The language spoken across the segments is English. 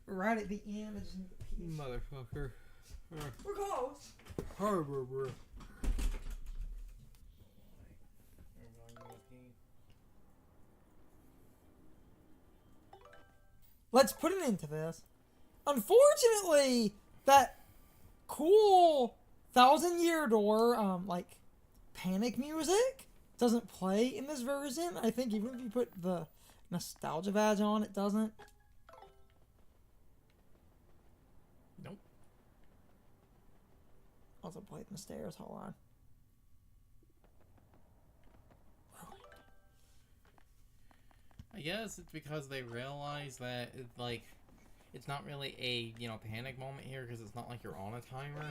right at the end. I just need the piece. Motherfucker. We're close. Harbor. Let's put an end to this. Unfortunately, that cool 1,000-Year Door, like, panic music doesn't play in this version. I think even if you put the nostalgia badge on, it doesn't. Nope. Also played in the stairs. Hold on. I guess it's because they realize that it's not really a panic moment here because it's not like you're on a timer.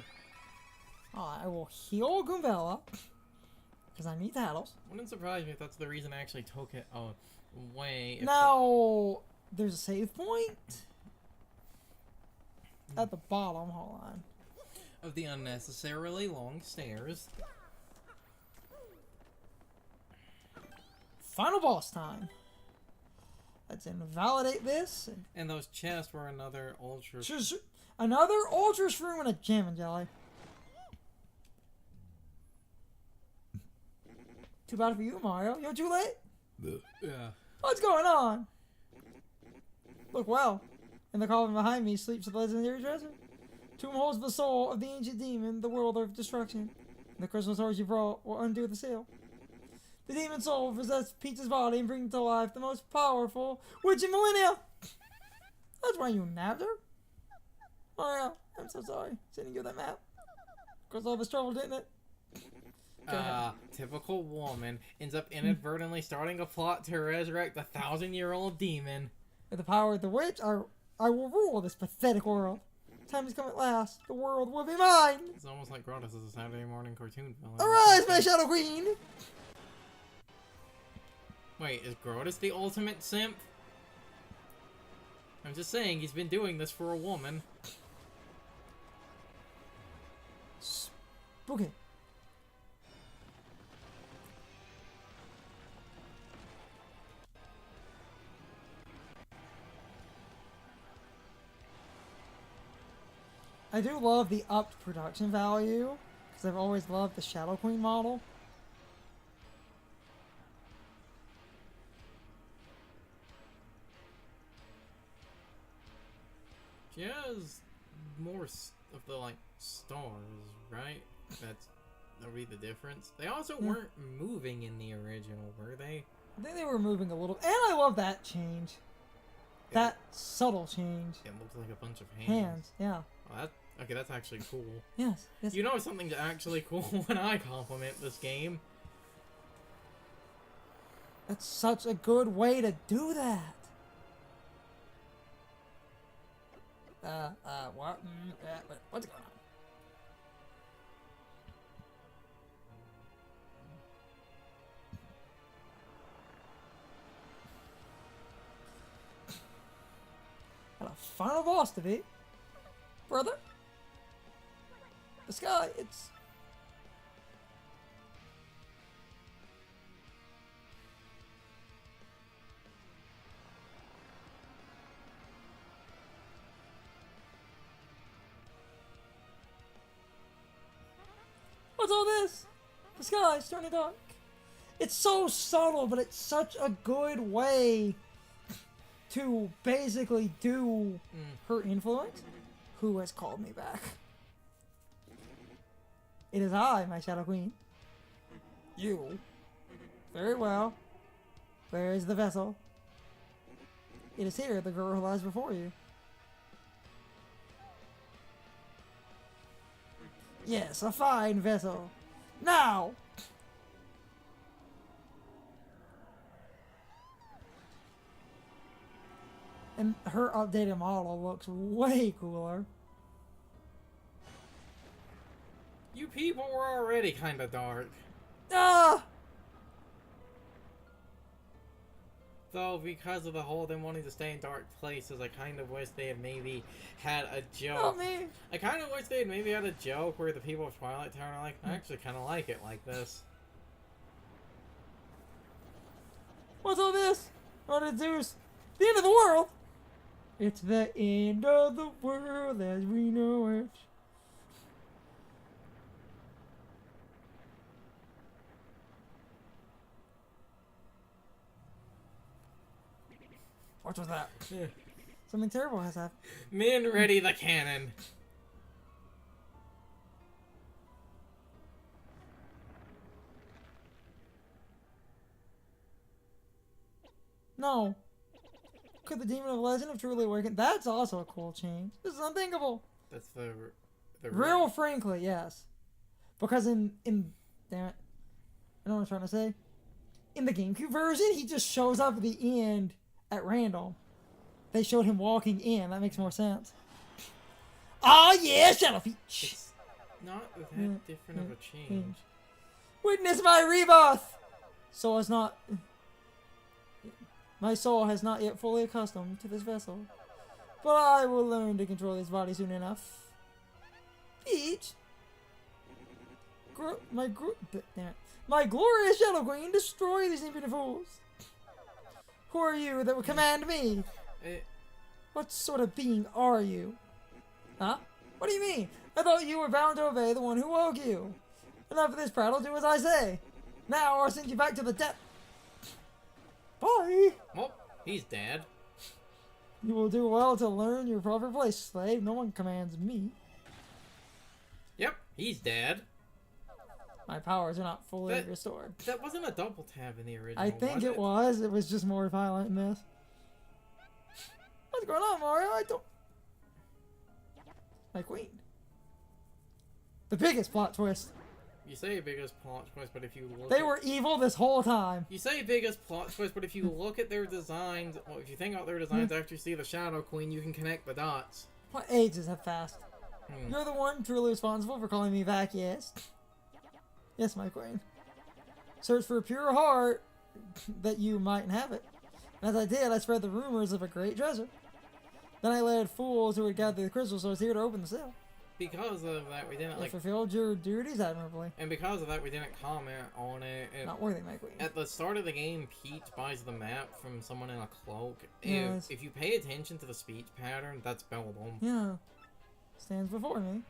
I will heal Goombella because I need paddles. Wouldn't surprise me if that's the reason I actually took it away. Now there's a save point at the bottom. Hold on. Of the unnecessarily long stairs. Final boss time. Let's invalidate this. And those chests were another ultra. Another ultra shroom and a jam and jelly. Too bad for you, Mario. You're too late. Yeah. What's going on? Look well. In the coffin behind me sleeps the legendary treasure. Tomb holds the soul of the ancient demon, the world of destruction. And the crystal swords you brought will undo the seal. The demon soul possessed Peach's body and bring to life the most powerful witch in millennia. That's why you nabbed her. Mario, I'm so sorry. Sending you that map. Caused all this trouble, didn't it? Typical woman ends up inadvertently starting a plot to resurrect the 1,000-year-old demon. With the power of the witch, I will rule this pathetic world. Time has come at last. The world will be mine. It's almost like Grottus is a Saturday morning cartoon villain. Arise, my Shadow Queen! Wait, is Grottus the ultimate simp? I'm just saying, he's been doing this for a woman. Okay. I do love the upped production value, because I've always loved the Shadow Queen model. She has more of the, stars, right? That'll be the difference. They also weren't moving in the original, were they? I think they were moving a little, and I love that change. That subtle change. It looks like a bunch of hands. Hands, yeah. Oh, okay, that's actually cool. Yes. You know something's actually cool when I compliment this game. That's such a good way to do that. What? What's going on? Got a final boss to beat. Brother? The sky, it's... What's all this? The sky's turning dark. It's so subtle, but it's such a good way to basically do her influence. Who has called me back? It is I, my Shadow Queen. You. Very well. Where is the vessel? It is here, the girl who lies before you. Yes, a fine vessel. Now! And her updated model looks way cooler. You people were already kind of dark. Ah! Though, because of the whole them wanting to stay in dark places, I kind of wish they had maybe had a joke. Not me. I kind of wish they had maybe had a joke where the people of Twilight Town are like, I actually kind of like it like this. What's all this? What did Zeus? The end of the world? It's the end of the world as we know it. What was that? Something terrible has happened. Men, ready the cannon. No. Could the demon of legend have truly awakened? That's also a cool change. This is unthinkable. That's the Real frankly, yes. Because in damn it, I know what I'm trying to say. In the GameCube version, he just shows up at the end at random. They showed him walking in. That makes more sense. Oh yeah, Shadow Feet. It's not that different of a change. Witness my rebirth. Soul has not. My soul has not yet fully accustomed to this vessel, but I will learn to control this body soon enough. Peach, my glorious Shadow Queen, destroy these impudent fools. Who are you that would command me? What sort of being are you? Huh? What do you mean? I thought you were bound to obey the one who woke you. Enough of this prattle, do as I say. Now I'll send you back to the depth. Bye! Well, he's dead. You will do well to learn your proper place, slave. No one commands me. Yep, he's dead. My powers are not fully restored. That wasn't a double tap in the original. I think it was. It was just more violent in this. What's going on, Mario? I don't... My queen. The biggest plot twist. You say biggest plot twist, but if you look They were evil this whole time. You say biggest plot twist, but if you look at their designs, well, if you think about their designs, after you see the Shadow Queen, you can connect the dots. What ages have passed? You're the one truly responsible for calling me back, yes? Yes, my queen. Search for a pure heart that you might inhabit. As I did, I spread the rumors of a great treasure. Then I led fools who would gather the crystal source here to open the cell. Because of that, we didn't You fulfilled your duties admirably. And because of that, we didn't comment on it. Not worthy, my queen. At the start of the game, Peach buys the map from someone in a cloak. Yes. If you pay attention to the speech pattern, that's Bellabone. Yeah. Stands before me.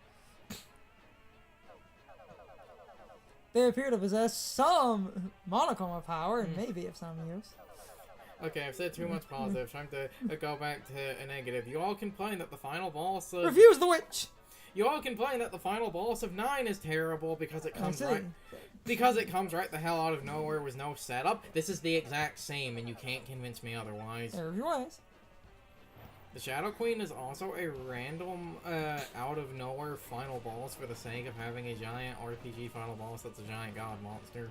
They appear to possess some monochrome of power and maybe of some use. Okay, I've said too much positive. Time to go back to a negative. You all complain that the final boss of... Refuse the witch! You all complain that the final boss of 9 is terrible because it comes right the hell out of nowhere with no setup. This is the exact same, and you can't convince me otherwise. There you was. The Shadow Queen is also a random, out of nowhere final boss for the sake of having a giant RPG final boss that's a giant god monster.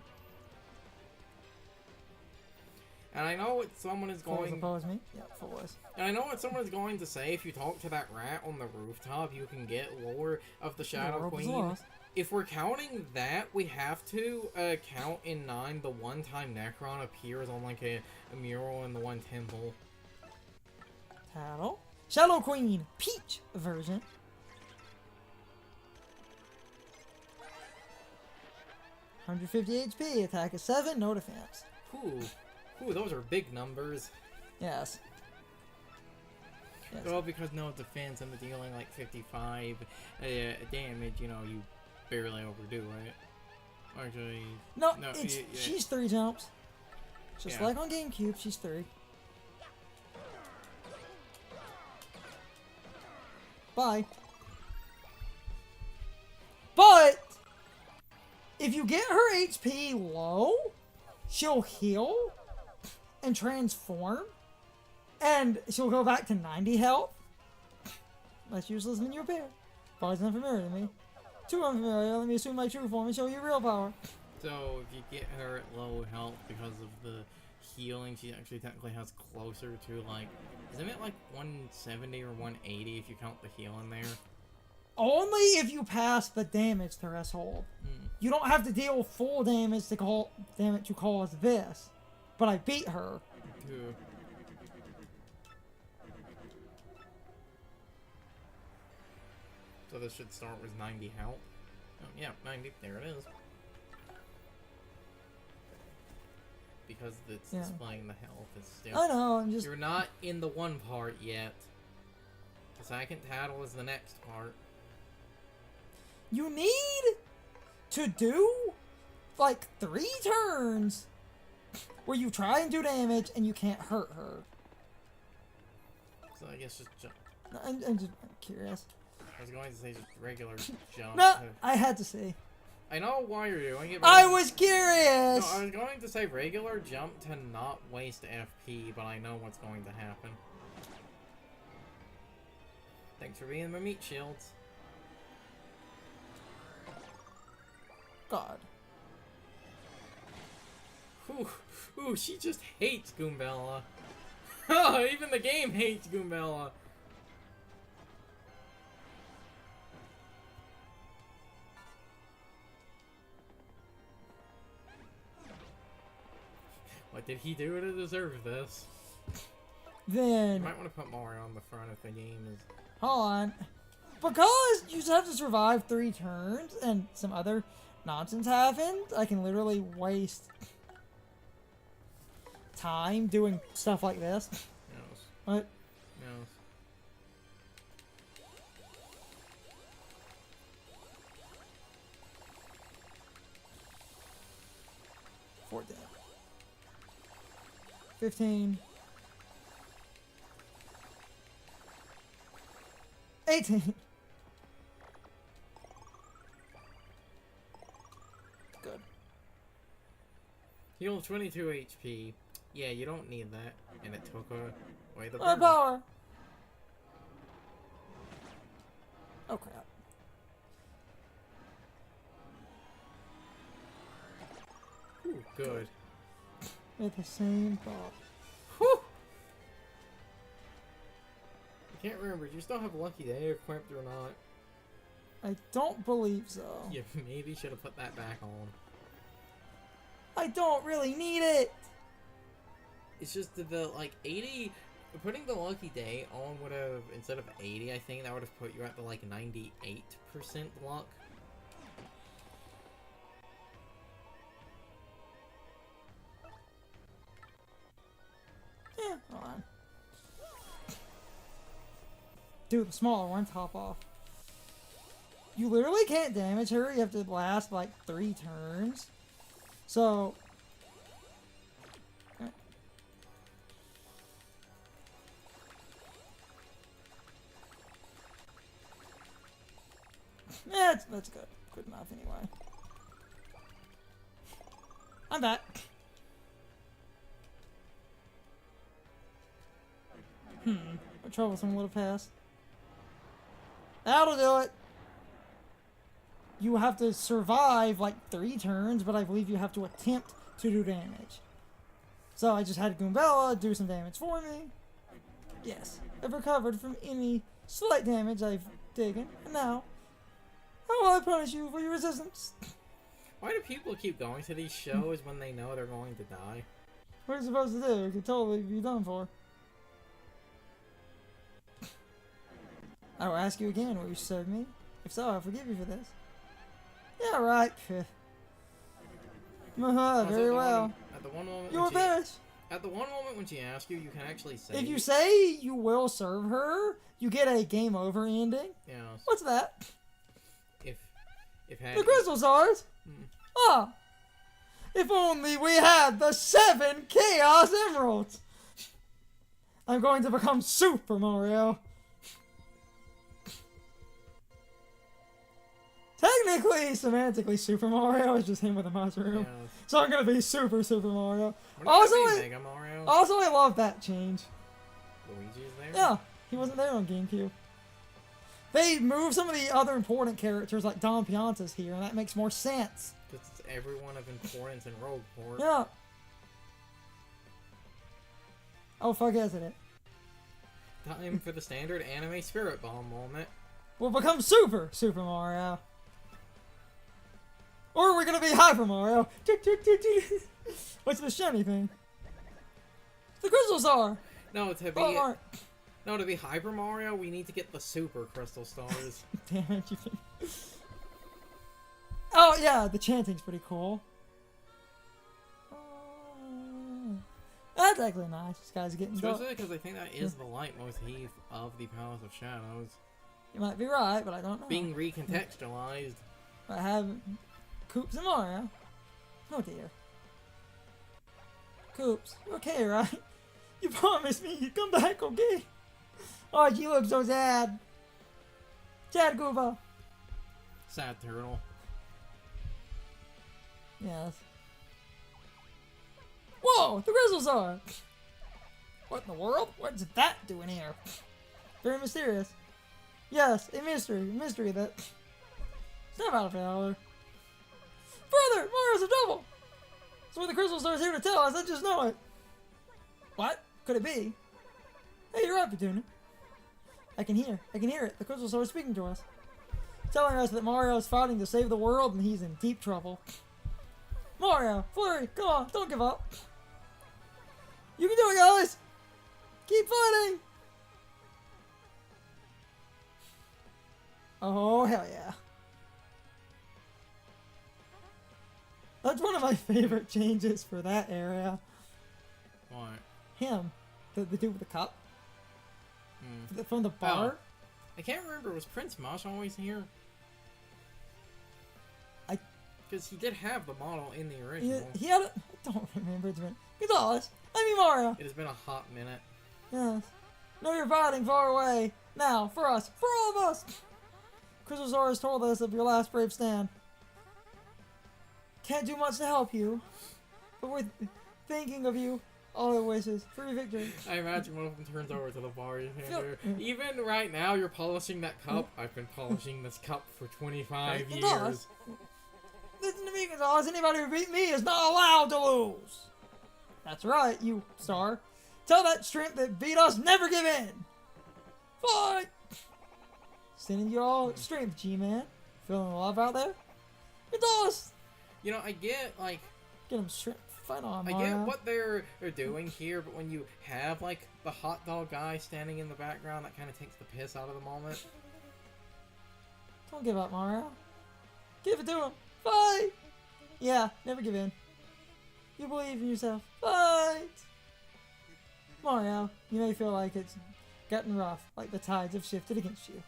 And I know what someone is going... Oppose me? Yeah, full was. And I know what someone is going to say. If you talk to that rat on the rooftop, you can get lore of the Shadow Queen. If we're counting that, we have to count in 9 the one time Necron appears on like a mural in the one temple. Tattle. Shadow Queen Peach version. (150 HP), attack is 7, no defense. Ooh, those are big numbers. Yes. Well, because no defense and the dealing like 55 damage, you know, you barely overdo it. Actually, no, she's 3 jumps. Just like on GameCube, she's 3. Bye. But if you get her HP low, she'll heal and transform, and she'll go back to 90 health. Less useless than your pair. Body's unfamiliar to me. Too unfamiliar. Let me assume my true form and show you real power. So if you get her at low health because of the healing, she actually technically has closer to like, isn't it like 170 or 180 if you count the heal in there? Only if you pass the damage threshold. You don't have to deal full damage to cause this. But I beat her. So this should start with 90 health. Oh, yeah, 90. There it is. Because it's displaying the health. It's still. I know. I'm just. You're not in the one part yet. The second tattle is the next part. You need to do like 3 turns where you try and do damage and you can't hurt her. So I guess just jump. I'm just curious. I was going to say just regular jump. No, I had to see. I know why you're doing it. But I was curious! No, I was going to say regular jump to not waste FP, but I know what's going to happen. Thanks for being my meat shields. God. Ooh, she just hates Goombella. Oh, even the game hates Goombella. What did he do to deserve this? Then... You might want to put Mario on the front if the game is... Hold on. Because you just have to survive 3 turns and some other nonsense happens, I can literally waste time doing stuff like this. Yes. What? Yes. For that. 15. 18. Good. Heal 22 HP. Yeah, you don't need that. And it took away the My burn. power. Oh crap. Ooh, good. At the same thought. Whew! I can't remember. Do you still have Lucky Day equipped or not? I don't believe so. You maybe should have put that back on. I don't really need it. It's just the like 80. Putting the Lucky Day on would have, instead of 80, I think that would have put you at the like 98% luck. Yeah, hold on. Dude, the smaller one, top off. You literally can't damage her. You have to last like 3 turns. So... Yeah, that's good. Good enough anyway. I'm back. A troublesome little pass. That'll do it. You have to survive like 3 turns, but I believe you have to attempt to do damage. So I just had Goombella do some damage for me. Yes, I've recovered from any slight damage I've taken, and now how will I punish you for your resistance? Why do people keep going to these shows when they know they're going to die? What are you supposed to do? It could totally be done for. I will ask you again, will you serve me? If so, I'll forgive you for this. Yeah, right. Very well. At the one moment You will perish. At the one moment when she asks you, you can actually say... If you say you will serve her, you get a game over ending. Yeah. What's that? If had... The crystal stars? Ah. If only we had the 7 Chaos Emeralds. I'm going to become Super Mario. Technically, semantically, Super Mario is just him with a mushroom. Yeah. So I'm gonna be Super Mario. Also, Mega Mario? Also, I love that change. Luigi's there? Yeah, he wasn't there on GameCube. They moved some of the other important characters, like Don Pianta's here, and that makes more sense. Because it's everyone of importance in Rogueport. Yeah. Oh, fuck, isn't it? Time for the standard anime Spirit Bomb moment. We'll become Super Mario. Or we're gonna be Hyper Mario. What's the shiny thing? The crystals are. No, to be Hyper Mario, we need to get the Super Crystal Stars. Damn it, you think. Oh yeah, the chanting's pretty cool. That's actually nice. This guy's getting dark. Especially because I think that is the leitmotif of the Palace of Shadows. You might be right, but I don't know. Being recontextualized. I have Coops and Mario. Oh dear. Coops, you okay, right? You promised me you'd come back, okay? Oh, you look so sad. Sad Gooba. Sad turtle. Yes. Whoa, the Grizzlesaur! What in the world? What's that doing here? Very mysterious. Yes, a mystery. A mystery that... Step out of it, Howler. Further! Mario's in trouble! That's what the Grizzlesaur's here to tell us, I just know it. What? Could it be? Hey, you're right, Petunia. I can hear it. The Grizzlesaur is speaking to us. Telling us that Mario is fighting to save the world and he's in deep trouble. Mario, Flurry, come on, don't give up. You can do it, guys! Keep fighting! Oh, hell yeah. That's one of my favorite changes for that area. What? Him. The dude with the cup. From the bar. Oh. I can't remember, was Prince Mosh always here? Because he did have the model in the original. He had a... I don't remember. It's been... Gonzalez, I mean Mario. It has been a hot minute. Yes. No, you're fighting far away. Now, for us. For all of us. Grizzlesaur has told us of your last brave stand. Can't do much to help you. But we're thinking of you. All our wishes for your victory. I imagine one of them turns over to the bartender. Even right now, you're polishing that cup. I've been polishing this cup for 25 years. Listen to me, Gonzalez. Anybody who beat me is not allowed to lose. That's right, you star. Tell that shrimp that beat us, never give in. Fight! Sending you all strength, G-Man. Feeling the love out there? Gonzalez! You know, I get, like... Get him shrimp. Fight on, I Mario. get what they're doing here, but when you have, like, the hot dog guy standing in the background, that kind of takes the piss out of the moment. Don't give up, Mario. Give it to him. Fight! Yeah, never give in. You believe in yourself. Fight! Mario, you may feel like it's gotten rough, like the tides have shifted against you.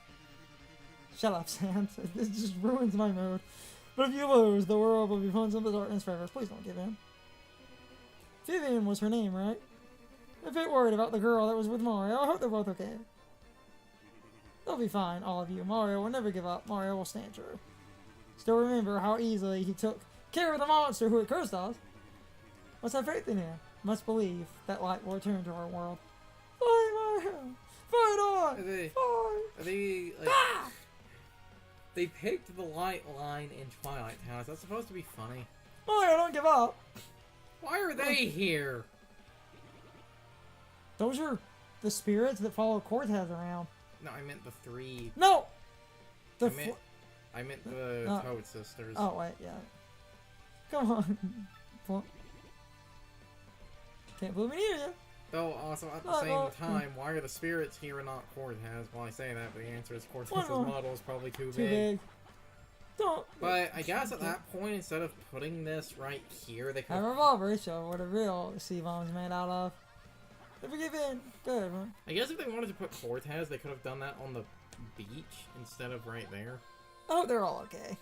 Shut up, Sans. This just ruins my mood. But if you lose, the world will be plunged into darkness forever. Please don't give in. Vivian was her name, right? I'm a bit worried about the girl that was with Mario. I hope they're both okay. They'll be fine, all of you. Mario will never give up. Mario will stand true. Still remember how easily he took care of the monster who had cursed us. Let's have faith in him. Must believe that light will return to our world. Fight, Mario! Fight on! Are they like... Ah! They picked the light line in Twilight Town. Is that supposed to be funny? Mario, don't give up! Why are they here? Those are the spirits that follow Cortez around. No, I meant the three. No! I meant the Toad Sisters. Oh, wait, yeah. Come on. Can't believe me near you. Though, also, at the same time, why are the spirits here and not Cortez? Well, I say that, but the answer is Cortez's model is probably too big. Don't. But I guess at that point, instead of putting this right here, they could... A revolver, show what a real sea bomb's made out of. Never give in. Good, man. I guess if they wanted to put Cortez, they could have done that on the beach instead of right there. Oh, they're all okay.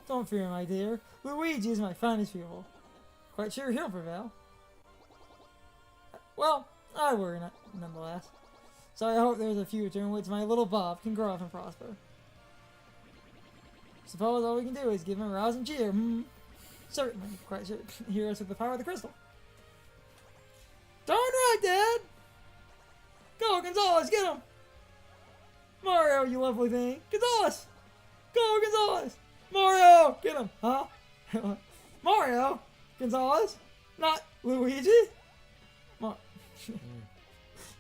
Don't fear, my dear. Luigi is my finest pupil. Quite sure he'll prevail. Well, I worry nonetheless. So I hope there's a future in which my little Bob can grow up and prosper. Suppose all we can do is give him a rousing cheer. Certainly, quite sure. Hear us with the power of the crystal. Darn right, Dad! Go, Gonzalez, get him! Mario, you lovely thing! Gonzalez! Go, Gonzalez! Mario! Get him! Huh? Mario? Gonzalez? Not Luigi?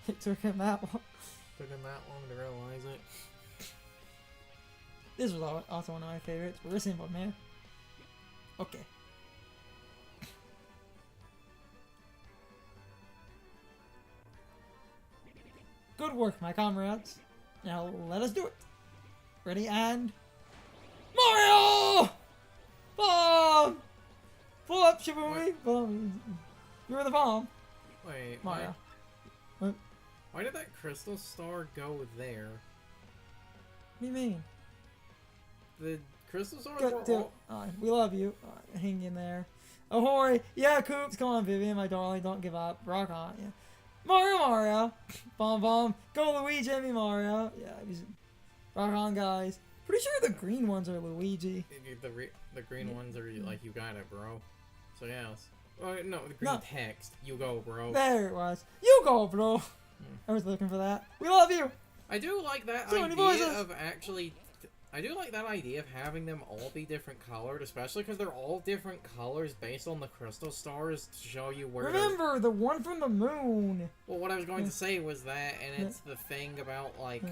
It took him that long. Took him that long to realize it. This was also one of my favorites. We're a simple man. Okay. Good work, my comrades. Now let us do it. Ready and... Mario! Bomb! Pull up, Shibumi! Bomb. You were the bomb. Wait, Mario. What why did that crystal star go there? do you mean? The crystal stars Go, were dude, all... alright, we love you. Alright, hang in there. Ahoy! Yeah, Coops, come on, Vivian, my darling, don't give up. Rock on, yeah. Mario! Bomb bomb. Go Luigi, me Mario. Yeah, rock on, guys. Pretty sure the green ones are Luigi. The green ones are like, you got it, bro. So yes. No, the green text. You go, bro. There it was. You go, bro. I was looking for that. We love you. I do like that So many idea voices. of actually... I do like that idea of having them all be different colored, especially because they're all different colors based on the crystal stars to show you where... Remember, the one from the moon. Well, what I was going to say was that, and it's the thing about, like,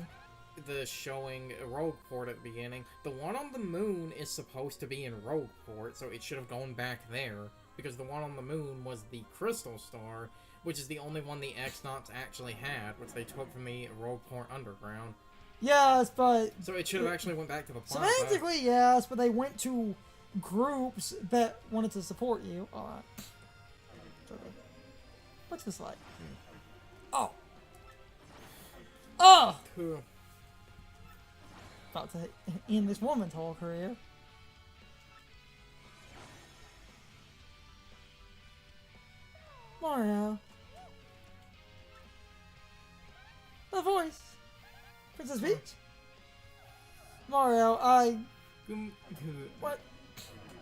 the showing Rogueport at the beginning. The one on the moon is supposed to be in Rogueport, so it should have gone back there, because the one on the moon was the crystal star, which is the only one the X-Nauts actually had, which they took from the Rogueport Underground. Yes, but... So it should have actually went back to the planet. Semantically, yes, but they went to groups that wanted to support you. Alright. What's this like? Oh! Oh! Cool. About to end this woman's whole career. Mario. The voice. Princess Peach. Mario, what?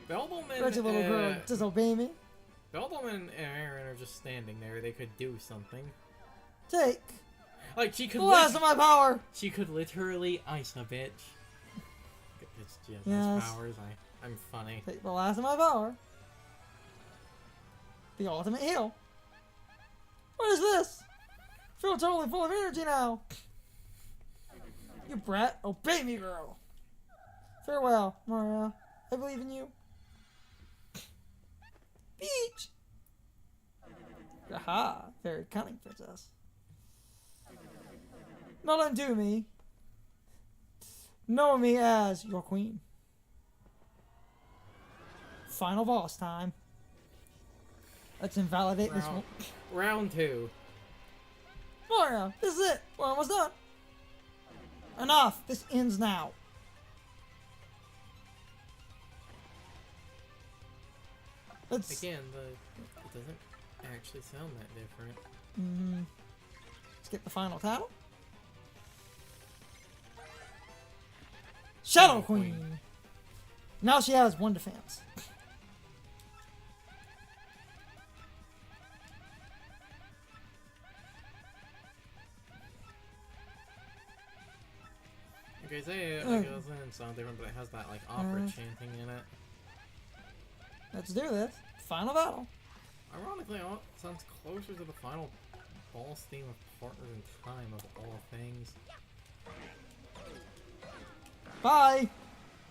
Bellbowman, Wretched little girl, disobey me. Bellbowman and Aaron are just standing there. They could do something. Take Like, she could the last of my power. she could literally ice a bitch. It's just Yes. powers. I'm funny. Take the last of my power. The ultimate heal. What is this? Feel totally full of energy now. You brat, obey me, girl. Farewell, Mario. I believe in you. Peach. Aha, very cunning princess. Not undo me. Know me as your queen. Final boss time. Let's invalidate this one. Round 2. Mario, this is it. We're almost done. Enough. This ends now. Let's... Again, it doesn't actually sound that different. Let's get the final title. Shadow Queen. Now she has one defense. Okay, say it doesn't sound different, but it has that like opera chanting in it. Let's do this. Final battle. Ironically, it sounds closer to the final boss theme of Partners in Time of all things. Bye.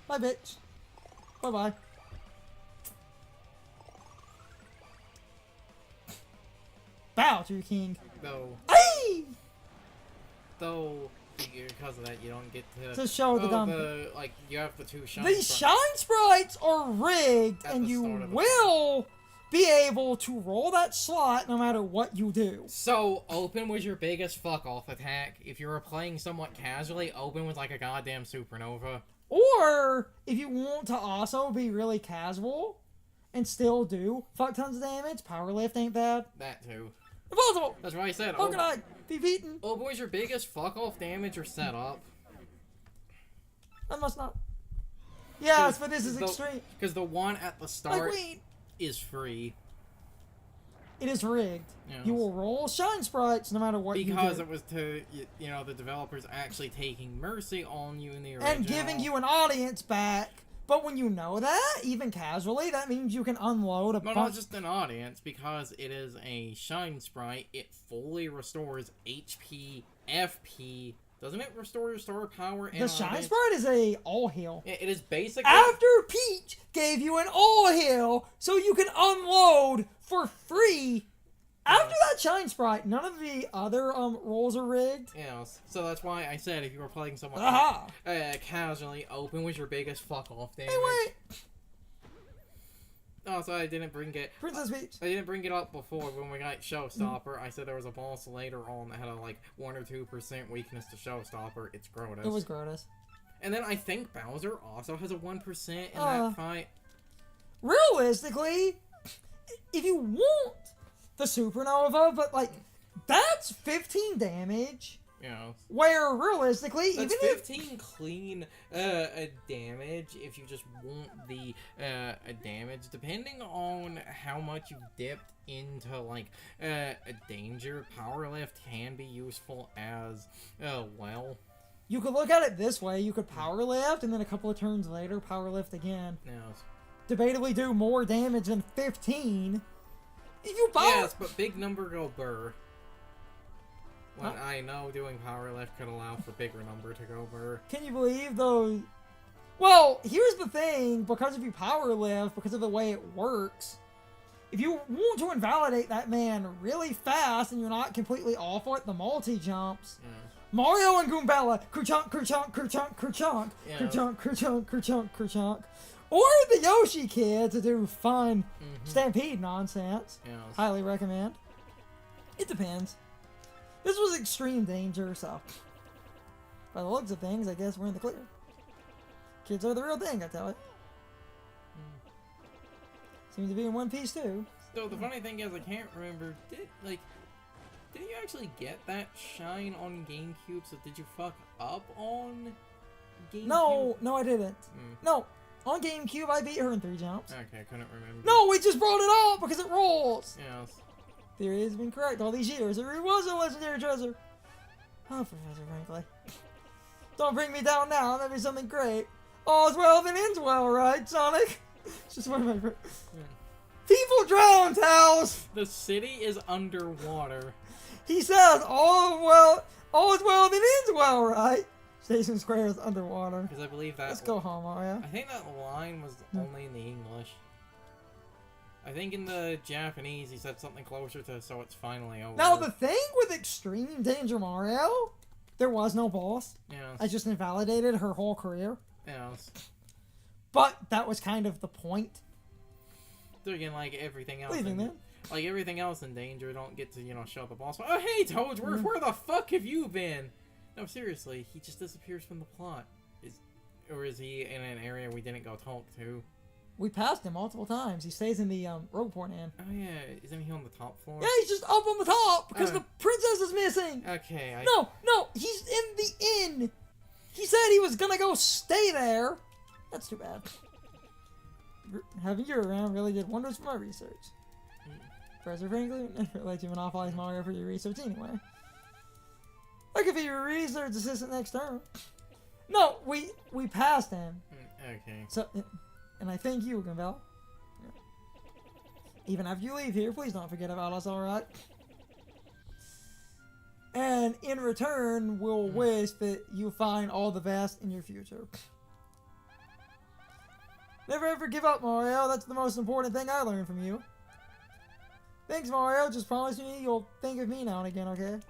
Bye, bitch. Bye-bye. Bow to your king. Though, Aye! because of that, you don't get To show the dumb. like, you have the two shine These shine sprites are rigged, At and the you start of the will be able to roll that slot no matter what you do. So, open was your biggest fuck-off attack. If you were playing somewhat casually, open was like a goddamn supernova. Or, if you want to also be really casual and still do fuck tons of damage, power lift ain't bad. That too. Impossible! That's why I said How can I be beaten? open was your biggest fuck-off damage or setup. I must not. Yes, but this is extreme. Because the one at the My start queen! is free. It is rigged. Yes. You will roll shine sprites no matter what you do. Because it was to, you know, the developers actually taking mercy on you in the original. And giving you an audience back. But when you know that, even casually, that means you can unload a But bunch. not just an audience, because it is a shine sprite, it fully restores HP, FP. Doesn't it restore your star power? And The shine sprite is a all heal. It is basically... After Peach gave you an all heal, so you can unload for free. After that shine sprite, none of the other rolls are rigged. Yes, so that's why I said if you were playing someone casually, open was your biggest fuck-off damage. Hey, wait. Also, I didn't bring it. Princess Peach. I didn't bring it up before when we got Showstopper. I said there was a boss later on that had a like 1 or 2% weakness to Showstopper. It's Grotus. It was Grotus. And then I think Bowser also has a 1% in that fight. Realistically, if you want the Supernova, but like that's 15 damage. Yeah. Where realistically, that's even 15 clean damage if you just want the damage, depending on how much you've dipped into like a danger. Power lift can be useful as well. You could look at it this way: you could power lift, and then a couple of turns later, power lift again. Yes. Debatably do more damage than 15. If you power. Yes, but big number go burr. When Huh? I know doing power lift could allow for bigger number to go burr. Can you believe those? Well, here's the thing: because if you power lift, because of the way it works, if you want to invalidate that man really fast and you're not completely off at the multi jumps, Mario and Goombella, kerchunk, kerchunk, kerchunk, kerchunk, kerchunk, kerchunk, kerchunk, kerchunk, or the Yoshi kid to do fun stampede nonsense. Highly recommend. It depends. This was extreme danger, so by the looks of things, I guess we're in the clear. Kids are the real thing, I tell you. Seems to be in one piece too. So the funny thing is, I can't remember. Did you actually get that shine on GameCube? So did you fuck up on GameCube? No, I didn't. No, on GameCube I beat her in 3 jumps. Okay, I couldn't remember. No, we just brought it up because it rolls. Yes. Theory has been correct all these years. It really was a legendary treasure. Oh, Professor Brinkley. Don't bring me down now. That'd be something great. All's well that ends well, right, Sonic? It's just one of my favorite. People drown, Tails! The city is underwater. He says, all is well that ends well, right? Station Square is underwater. Because I believe that... Let's go home, Mario. I think that line was only in the English. I think in the Japanese he said something closer to "so it's finally over." Now the thing with Extreme Danger Mario, there was no boss. Yes. I just invalidated her whole career. Yes. But that was kind of the point. So again, like everything else, like everything else in Danger, don't get to show the boss. Oh hey, Toadsworth, where the fuck have you been? No, seriously, he just disappears from the plot. Is he in an area we didn't go talk to? We passed him multiple times. He stays in the Rogueport Inn. Oh yeah, isn't he on the top floor? Yeah, he's just up on the top because the princess is missing. Okay. No, he's in the inn. He said he was gonna go stay there. That's too bad. Having you around really did wonders for my research. Professor Franklin never let you monopolize Mario for your research anyway. I could be your research assistant next term. No, we passed him. Okay. So. And I thank you, Gumbel. Even after you leave here, please don't forget about us, alright? And in return, we'll wish that you find all the best in your future. Never ever give up, Mario. That's the most important thing I learned from you. Thanks, Mario. Just promise me you'll think of me now and again, okay?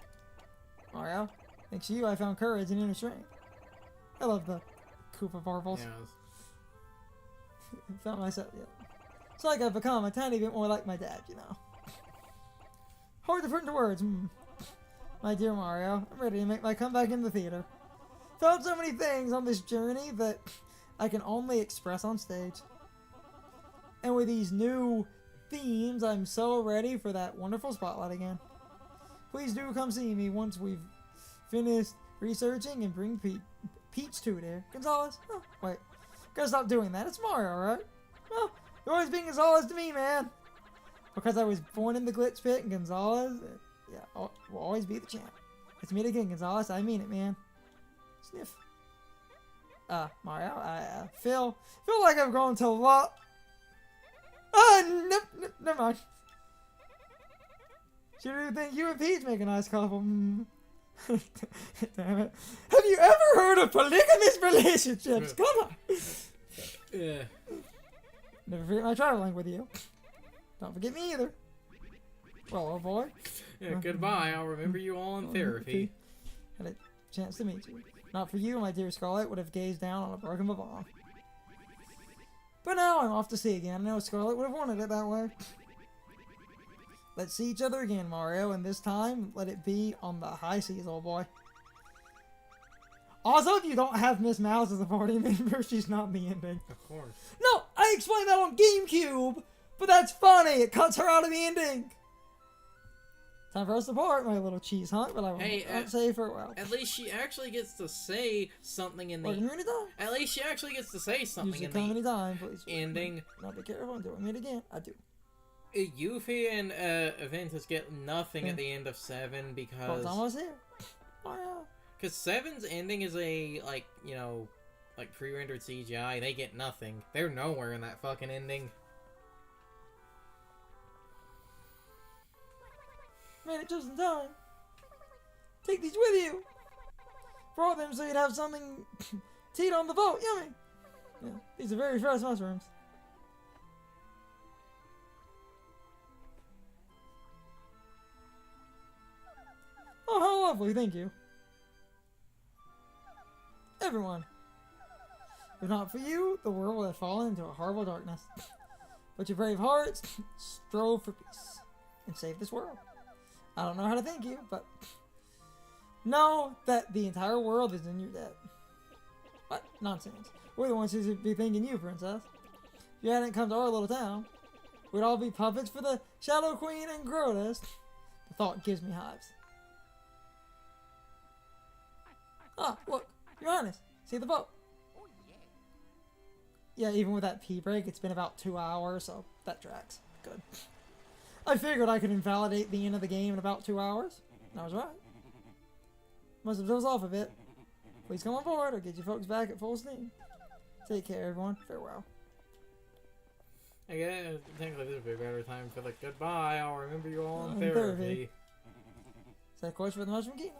Mario, thanks to you, I found courage and inner strength. I love the Koopa Marbles. Yes. Found myself, yeah. It's like I've become a tiny bit more like my dad, Hard to put into words. My dear Mario, I'm ready to make my comeback in the theater. Found so many things on this journey that I can only express on stage. And with these new themes, I'm so ready for that wonderful spotlight again. Please do come see me once we've finished researching and bring Peach to there. Gonzalez? Oh, wait. Gotta stop doing that. It's Mario, right? Well, you're always being Gonzalez to me, man. Because I was born in the glitch pit and Gonzalez, yeah, will always be the champ. Let's meet again, Gonzalez. I mean it, man. Sniff. Mario, I feel like I've gone to a lot. Never mind. Sure do think you and Peach make a nice couple. Damn it. Have you ever heard of polygamous relationships? Come on. Yeah. Never forget my traveling with you. Don't forget me either. Well, oh boy. Yeah, goodbye. I'll remember you all in therapy. Had a chance to meet you. Not for you, my dear Scarlet would have gazed down on a broken babong. But now I'm off to sea again. I know Scarlet would have wanted it that way. Let's see each other again, Mario, and this time, let it be on the high seas, old boy. Also, if you don't have Miss Mouse as a party member, she's not in the ending. Of course. No, I explained that on GameCube, but that's funny. It cuts her out of the ending. Time for us to part, my little cheese hunt, but I won't say farewell. At least she actually gets to say something in the... At least she actually gets to say something in the anytime, please. ending. Not be careful and do it. Meet again. I do. Yuffie and Aventus get nothing at the end of 7 because... Well, it's almost here. Oh, yeah. Because 7's ending is a, like, you know, like pre-rendered CGI. They get nothing. They're nowhere in that fucking ending. Made it just in time. Take these with you. Brought them so you'd have something to eat on the boat. Yummy. Yeah, these are very fresh mushrooms. Oh, how lovely. Thank you. Everyone. If not for you, the world would have fallen into a horrible darkness. But your brave hearts strove for peace and saved this world. I don't know how to thank you, but know that the entire world is in your debt. What? Nonsense. We're the ones who should be thanking you, Princess. If you hadn't come to our little town, we'd all be puppets for the Shadow Queen and Grotus. The thought gives me hives. Ah, look, Your Highness, see the boat? Yeah, even with that pee break, it's been about 2 hours, so that tracks. Good. I figured I could invalidate the end of the game in about 2 hours. And I was right. Must have dozed off a bit. Please come on board or get you folks back at full steam. Take care, everyone. Farewell. I guess technically this would be a better time for the goodbye. I'll remember you all in therapy. Is that a question for the Mushroom Kingdom?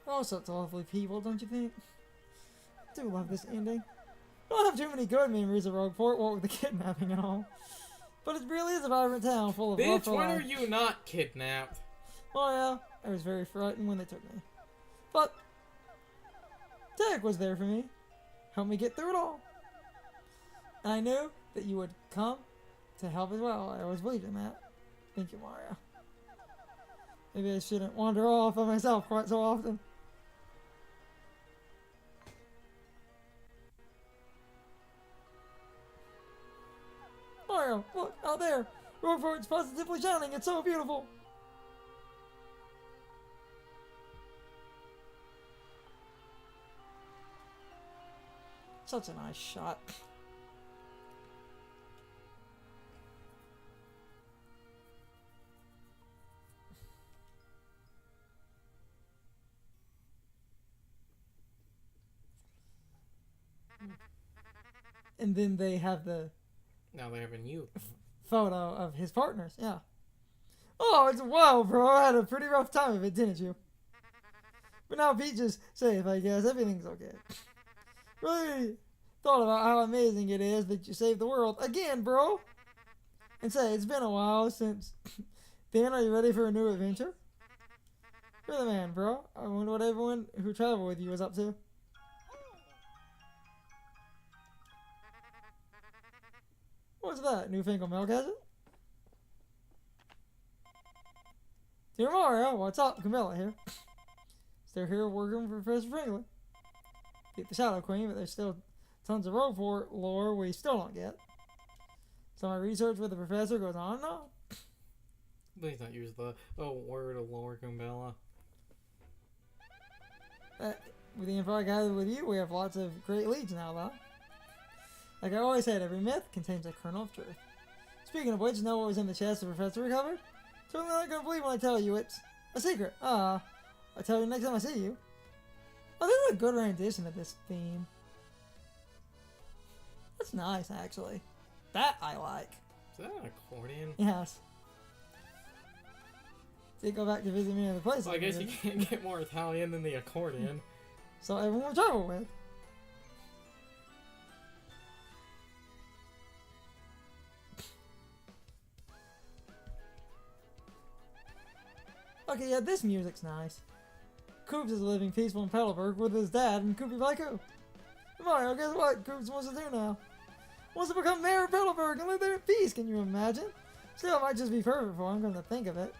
Oh, such lovely people, don't you think? I do love this ending. I don't have too many good memories of Rogueport, what with the kidnapping and all. But it really is a vibrant town full of love Bitch, for when life. are you not kidnapped? Oh yeah, I was very frightened when they took me. But Tech was there for me, helped me get through it all. And I knew that you would come to help as well. I always believed in that. Thank you, Mario. Maybe I shouldn't wander off by myself quite so often. Mario, look, out there! Rogueport's positively shining, it's so beautiful! Such a nice shot. And then they have the Now they're having you. photo of his partners, yeah. Oh, it's wow, bro. I had a pretty rough time of it, didn't you? But now Peach is safe, I guess. Everything's okay. Really thought about how amazing it is that you saved the world again, bro. And say, it's been a while since... Dan, are you ready for a new adventure? You're the man, bro. I wonder what everyone who traveled with you was up to. What's that? Newfangled milk has it? Dear Mario, what's up? Camilla here. Still here working for Professor Franklin. Beat the Shadow Queen, but there's still tons of Rogueport lore we still don't get. So my research with the professor goes on and on. Please don't use the word of lore, Gumbella. With the info I gathered with you, we have lots of great leads now, though. Like I always said, every myth contains a kernel of truth. Speaking of which, know what was in the chest the professor recovered? Certainly not gonna believe when I tell you it's a secret. I'll tell you next time I see you. Oh, this is a good rendition of this theme. That's nice, actually. That I like. Is that an accordion? Yes. So you go back to visit me in the place. Well, I guess you can't get more Italian than the accordion. So everyone will travel with. Okay, yeah, this music's nice. Koops is living peaceful in Petalburg with his dad and Koopy by Coop. Mario, guess what Koops wants to do now? Wants to become mayor of Petalburg and live there in peace, can you imagine? Still, it might just be perfect for him, come to think of it.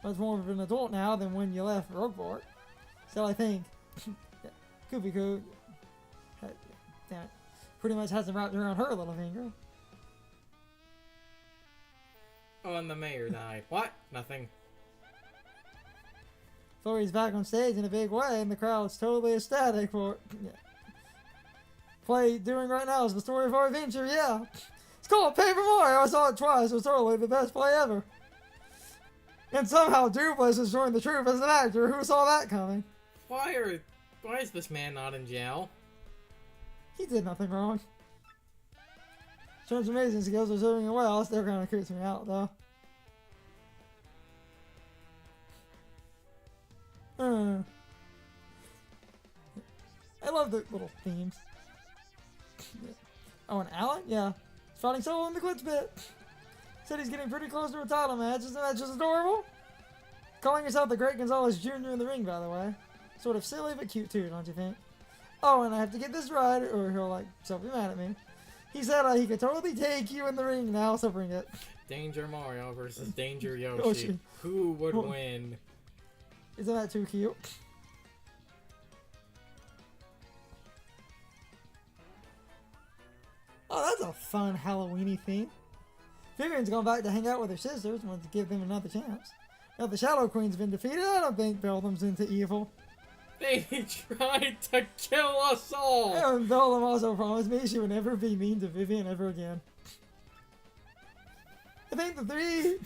Much more of an adult now than when you left Rogueport. Still, I think Koopy Coop, damn it, pretty much has him wrapped around her little finger. Oh, and the mayor died. What? Nothing. Flurry's back on stage in a big way, and the crowd's totally ecstatic for play doing right now is the story of our adventure, yeah. It's called Paper Mario. I saw it twice. It was totally the best play ever. And somehow Duplass has joined the troupe as an actor. Who saw that coming? Why is this man not in jail? He did nothing wrong. Sean's amazing skills are serving him well. Still kind of creeps me out, though. I love the little themes. Oh, and Alan? Yeah. He's fighting solo in the glitch bit. Said he's getting pretty close to a title match. Isn't that just adorable? Calling yourself the Great Gonzalez Jr. in the ring, by the way. Sort of silly, but cute too, don't you think? Oh, and I have to get this right, or he'll, like, so be mad at me. He said he could totally take you in the ring now, so bring it. Danger Mario versus Danger Yoshi. Yoshi. Who would win? Isn't that too cute? Oh, that's a fun Halloween-y theme. Vivian's gone back to hang out with her sisters and wants to give them another chance. Now the Shadow Queen's been defeated, I don't think Beldam's into evil. They tried to kill us all! And Beldam also promised me she would never be mean to Vivian ever again. I think the three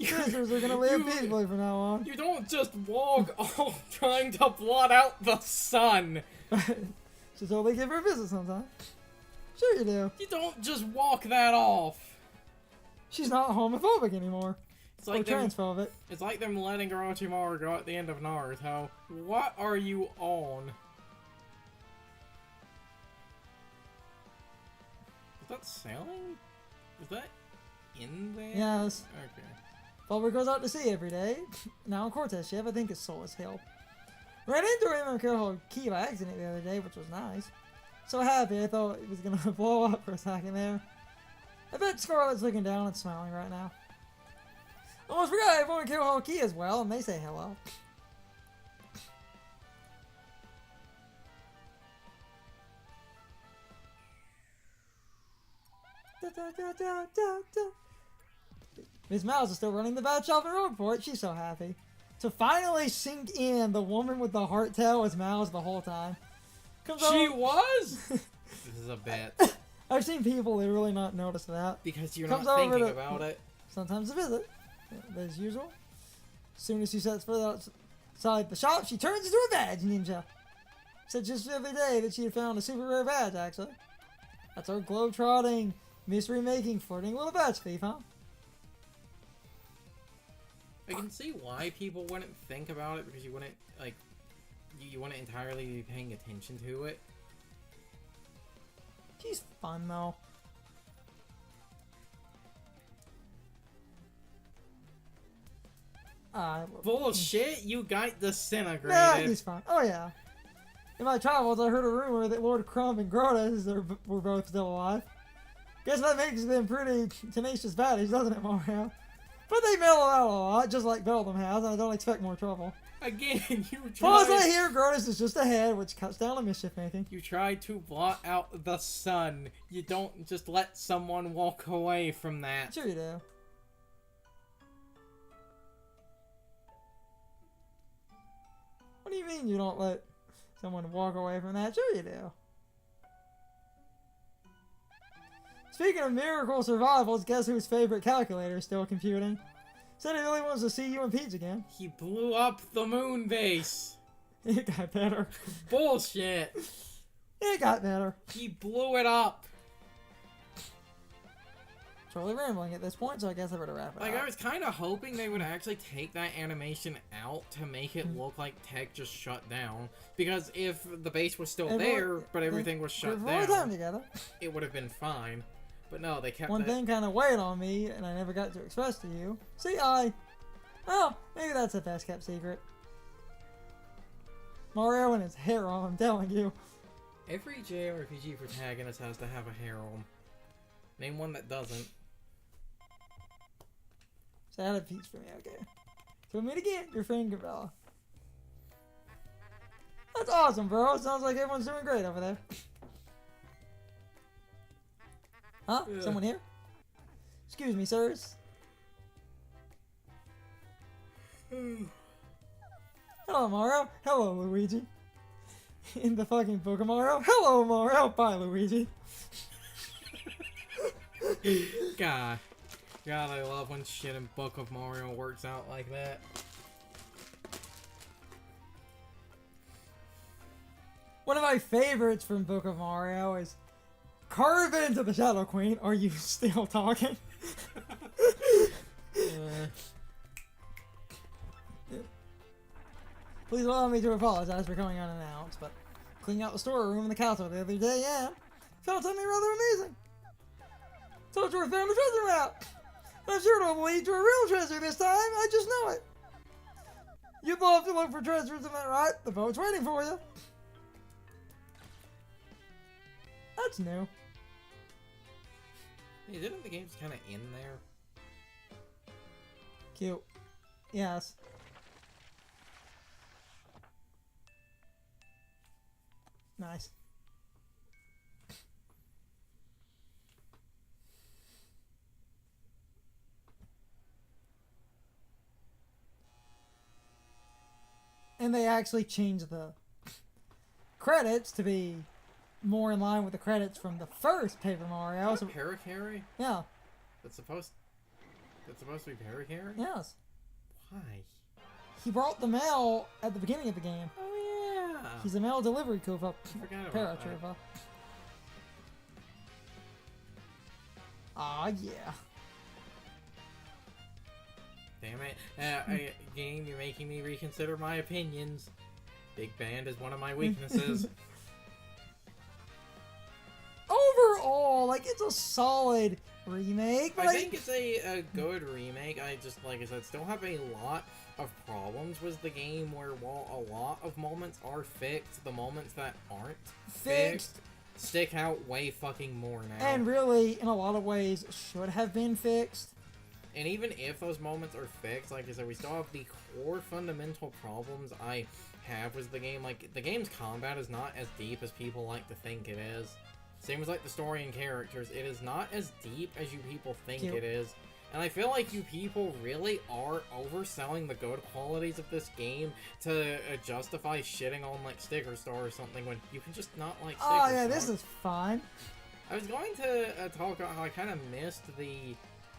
sisters are gonna live peacefully from now on. You don't just walk off trying to blot out the sun! Should totally give her a visit sometime. Sure you do. You don't just walk that off! She's not homophobic anymore. It's like or transphobic. It's like them letting Orochimaru go at the end of Naruto. What are you on? Is that sailing? Is that in there? Yes. Okay. Bulber goes out to sea every day. Now in Cortez Chef, I think his soul is healed. Ran into him on Carol Key by accident the other day, which was nice. So happy, I thought it was gonna blow up for a second there. I bet Scarlett's looking down and smiling right now. Almost forgot everyone in Carol Key as well, and they say hello. Miss Mouse is still running the bad shop in Rogueport. She's so happy. To finally sink in, the woman with the heart tail was Mouse the whole time. She was? This is a bit. I've seen people literally not notice that. Because you're not thinking about it. Sometimes a visit. Yeah, as usual. As soon as she sets foot outside the shop, she turns into a badge ninja. Said just the other day that she had found a super rare badge, actually. That's our globe-trotting, mystery-making, flirting little badge thief, huh? I can see why people wouldn't think about it, because you wouldn't, like, you wouldn't entirely be paying attention to it. She's fun, though. Bullshit, you got disintegrated. Yeah, he's fine. Oh, yeah. In my travels, I heard a rumor that Lord Crumb and Grotus were both still alive. Guess that makes them pretty tenacious baddies, doesn't it, Mario? But they mellow out a lot, just like Beldam has, and I don't expect more trouble. Again, you tried... Plus, I hear Grotus is just ahead, which cuts down on mischief making. You tried to blot out the sun. You don't just let someone walk away from that. Sure you do. What do you mean you don't let someone walk away from that? Sure you do. Speaking of miracle survivals, guess whose favorite calculator is still computing? Said he really wants to see you and Peach again. He blew up the moon base. It got better. Bullshit. It got better. He blew it up. Totally rambling at this point, so I guess I better wrap it Like, up. I was kind of hoping they would actually take that animation out to make it look like tech just shut down. Because if the base was still there, but everything was shut more time down, together. it would have been fine. But no, they kept One thing kind of weighed on me, and I never got to express to you. See, I Oh, maybe that's the best kept secret. Mario and his harem, I'm telling you. Every JRPG protagonist has to have a harem. Name one that doesn't. Sad a piece for me, okay. So we meet again, your friend Gavella. That's awesome, bro. Sounds like everyone's doing great over there. Huh? Yeah. Someone here? Excuse me, sirs. Hello, Mario. Hello, Luigi. In the fucking book of Mario. Hello, Mario. Bye, Luigi. God, I love when shit in Book of Mario works out like that. One of my favorites from Book of Mario is carve into the Shadow Queen. Are you still talking? Please allow me to apologize for coming unannounced, but cleaning out the storeroom in the castle the other day, yeah, found something rather amazing. Toadstool found a treasure map. I'm sure it'll lead to a real treasure this time. I just know it. You'd love to look for treasures, isn't that right? The boat's waiting for you. That's new. Hey, didn't the games kind of end there? Cute. Yes. Nice. And they actually changed the credits to be more in line with the credits from the first Paper Mario. So, Paracarry? yeah. That's supposed to be Paracarry? Yes. Why? He brought the mail at the beginning of the game. Oh yeah. He's a mail delivery Koopa. I forgot about that. Paratrooper. Aw, yeah. Damn it. Game, you're making me reconsider my opinions. Big Band is one of my weaknesses. Overall, like, it's a solid remake. But I think it's a good remake. I just, like I said, still have a lot of problems with the game where while a lot of moments are fixed, the moments that aren't fixed stick out way fucking more now. And really, in a lot of ways, should have been fixed. And even if those moments are fixed, like I said, we still have the core fundamental problems I have with the game. Like, the game's combat is not as deep as people like to think it is. Same as, like, the story and characters. It is not as deep as you people think it is. And I feel like you people really are overselling the good qualities of this game to justify shitting on, like, Sticker Star or something when you can just not like Sticker Star. Oh, yeah, this is fun. I was going to talk about how I kind of missed the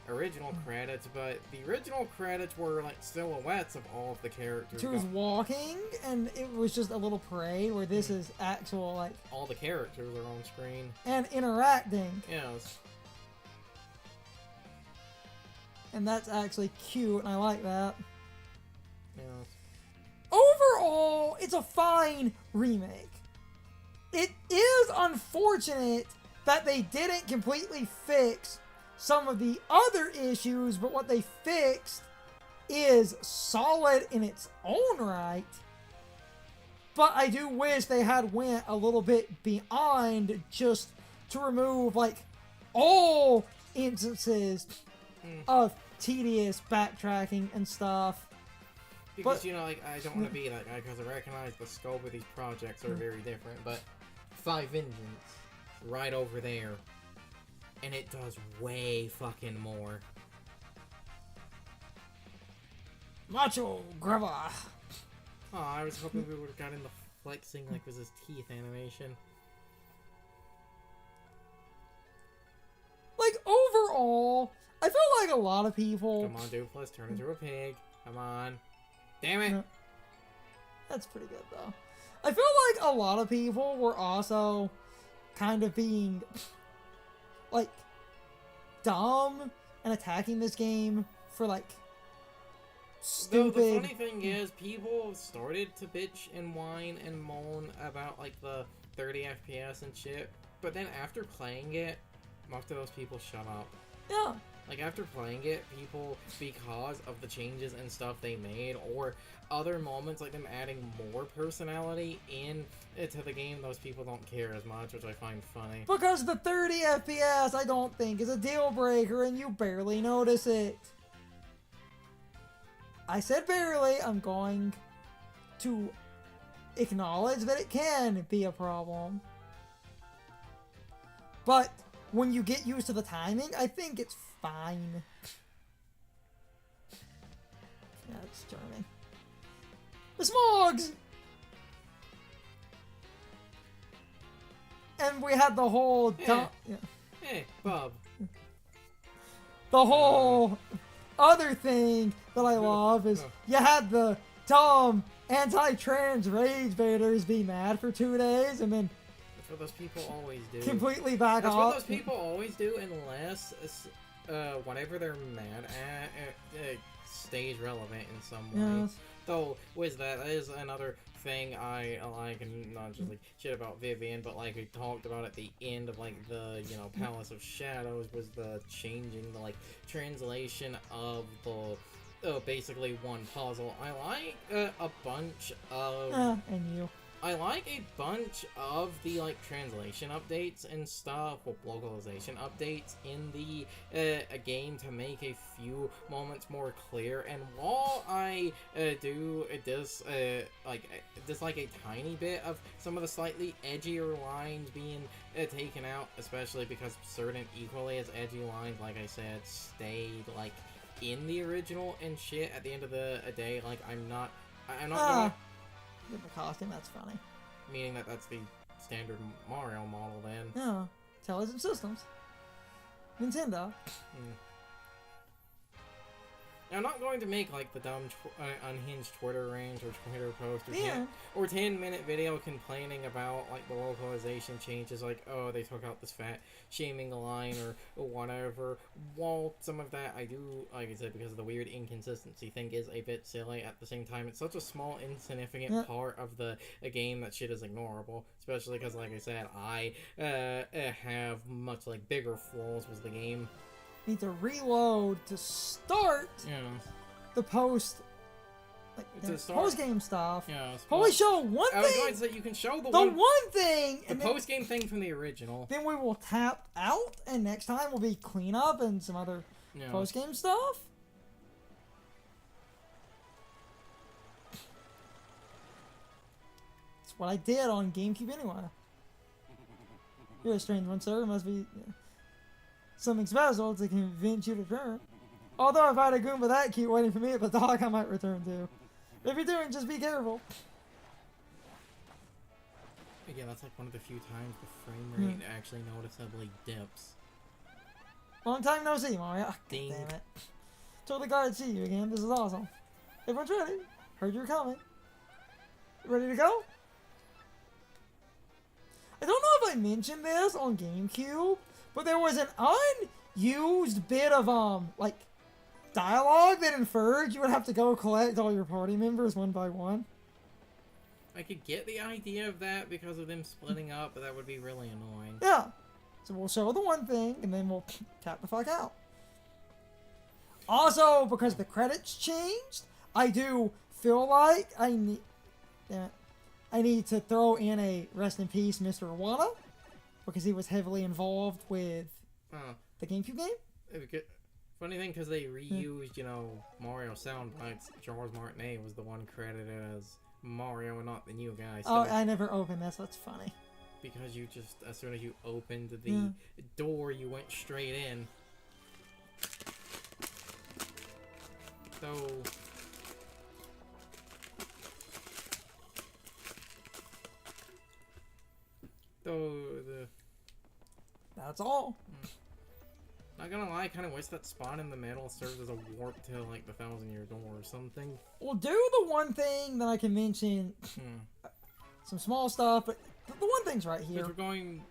original credits, but the original credits were like silhouettes of all of the characters. She was walking, and it was just a little parade, where this is actual, like... all the characters are on screen. And interacting. Yes. And that's actually cute, and I like that. Yes. Overall, it's a fine remake. It is unfortunate that they didn't completely fix some of the other issues, but what they fixed is solid in its own right. But I do wish they had went a little bit beyond just to remove, like, all instances of tedious backtracking and stuff. Because, but, you know, like, I don't want to be that guy because I recognize the scope of these projects are very different, but Five Vengeance, right over there. And it does way fucking more. Macho Grabber. Oh, I was hoping we would have gotten the flexing like with his teeth animation. Like, overall, I feel like a lot of people... Come on, Duplas, turn into a pig. Come on. Damn it! That's pretty good, though. I feel like a lot of people were also kind of being... like, dumb and attacking this game for, like, stupid... The funny thing is, people started to bitch and whine and moan about, like, the 30 FPS and shit, but then after playing it, most of those people shut up. Yeah. Like, after playing it, people, because of the changes and stuff they made, or other moments, like them adding more personality into the game, those people don't care as much, which I find funny. Because the 30 FPS, I don't think, is a deal breaker, and you barely notice it. I said barely. I'm going to acknowledge that it can be a problem. But when you get used to the timing, I think it's fine. Yeah, it's charming. The Smogs! And we had the whole... Yeah. Yeah. Hey, Bob. The whole other thing that I love is you had the dumb anti-trans rage baiters be mad for 2 days and then That's what those people always do. completely back That's off. what those people always do, unless whatever they're mad at stays relevant in some way. Yes. Though, with that is another thing I like, and not just like shit about Vivian, but like we talked about at the end of like the, you know, Palace of Shadows, was the changing the like translation of the basically one puzzle. I like a bunch of And you. I like a bunch of the like translation updates and stuff, or localization updates in the a game to make a few moments more clear. And while I do dislike a tiny bit of some of the slightly edgier lines being taken out, especially because certain equally as edgy lines, like I said, stayed like in the original and shit. At the end of the day, like I'm not gonna, With the costume, that's funny. meaning that that's the standard Mario model then. Yeah. Intelligent Systems. Nintendo. Now, I'm not going to make like the dumb unhinged Twitter rant or Twitter post Yeah. or 10-minute video complaining about like the localization changes, like, oh, they took out this fat shaming line or whatever. While some of that I do, like I said, because of the weird inconsistency thing, is a bit silly. At the same time, it's such a small, insignificant part of the game that shit is ignorable. Especially because, like I said, I have much like bigger flaws with the game. Need to reload to start the post game stuff. Yeah. Holy show, one I was thing! going to say, you can show the one thing! the post game thing from the original. Then we will tap out, and next time will be cleanup and some other post game stuff. That's what I did on GameCube anyway. You're a strange one, sir. It must be something special to convince you to return. Although if I had a Goomba that cute waiting for me at the dock, I might return too. If you're doing, just be careful. Yeah, that's like one of the few times the frame rate actually noticeably dips. Long time no see, Mario. Oh, Ding. damn it. Totally glad to see you again. This is awesome. Everyone's ready. Heard you're coming. Ready to go? I don't know if I mentioned this on GameCube, but there was an unused bit of, like, dialogue that inferred you would have to go collect all your party members one by one. I could get the idea of that because of them splitting up, but that would be really annoying. Yeah. So we'll show the one thing, and then we'll tap the fuck out. Also, because the credits changed, I do feel like I need to throw in a rest in peace Mr. Iwata, because he was heavily involved with the GameCube game. Funny thing, because they reused, you know, Mario sound bites. Charles Martinet was the one credited as Mario and not the new guy. Oh, I never opened this. That's funny. Because you just, as soon as you opened the door, you went straight in. That's all. Not gonna lie, I kind of wish that spot in the middle served as a warp to like the 1,000-year door or something. We'll do the one thing that I can mention. Some small stuff, but the one thing's right here. We're going,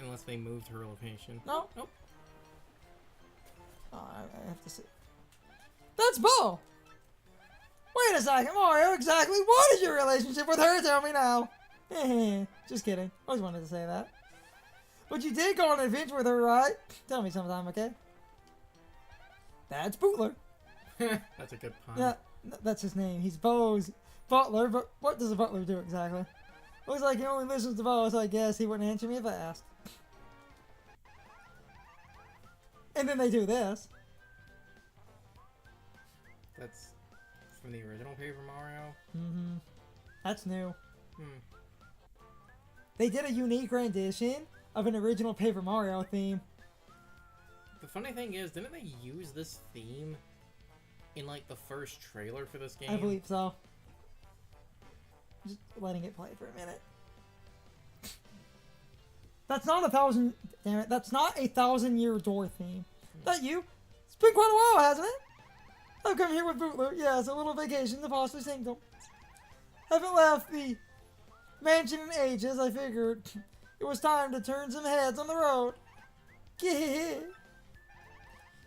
unless they moved her location. No. Nope. Oh, I have to see. That's Bo! Wait a second, Mario, exactly what is your relationship with her? Tell me now. Just kidding. Always wanted to say that. But you did go on an adventure with her, right? Tell me sometime, okay? That's Bootler. That's a good pun. Yeah, that's his name. He's Bo's butler, but what does a butler do exactly? Looks like he only listens to Bo, so I guess he wouldn't answer me if I asked. And then they do this. That's from the original Paper Mario? Mm-hmm. That's new. Hmm. They did a unique rendition of an original Paper Mario theme. The funny thing is, didn't they use this theme in, like, the first trailer for this game? I believe so. Just letting it play for a minute. That's not a thousand... Damn it, that's not a 1,000-year door theme. Is that you? It's been quite a while, hasn't it? I've come here with Bootler. Yeah, it's a little vacation to Foster's Kingdom. Haven't left the mansion in ages. I figured it was time to turn some heads on the road.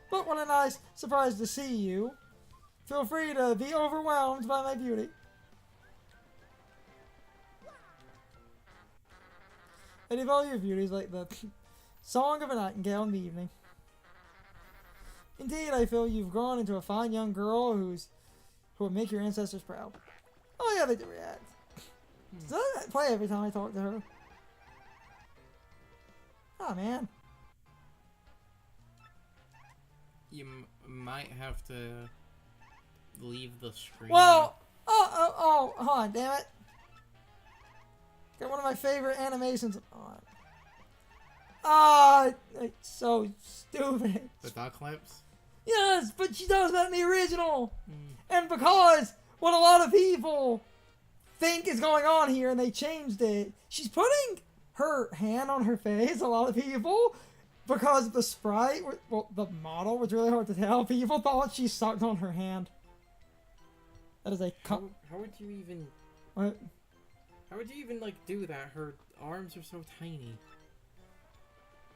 But what a nice surprise to see you. Feel free to be overwhelmed by my beauty. And if all your beauties like the song of a nightingale in the evening. Indeed, I feel you've grown into a fine young girl who will make your ancestors proud. Oh yeah, they do react. Does that play every time I talk to her? Oh man. You might have to leave the screen. Well, hold on, damn it. Got one of my favorite animations on. Ah, it's so stupid. The duck clips? Yes, but she does that in the original. And because what a lot of people think is going on here and they changed it, she's putting her hand on her face, a lot of people, because the sprite, well, the model was really hard to tell. People thought she sucked on her hand. That is a... How would you even... What? How would you even, like, do that? Her arms are so tiny.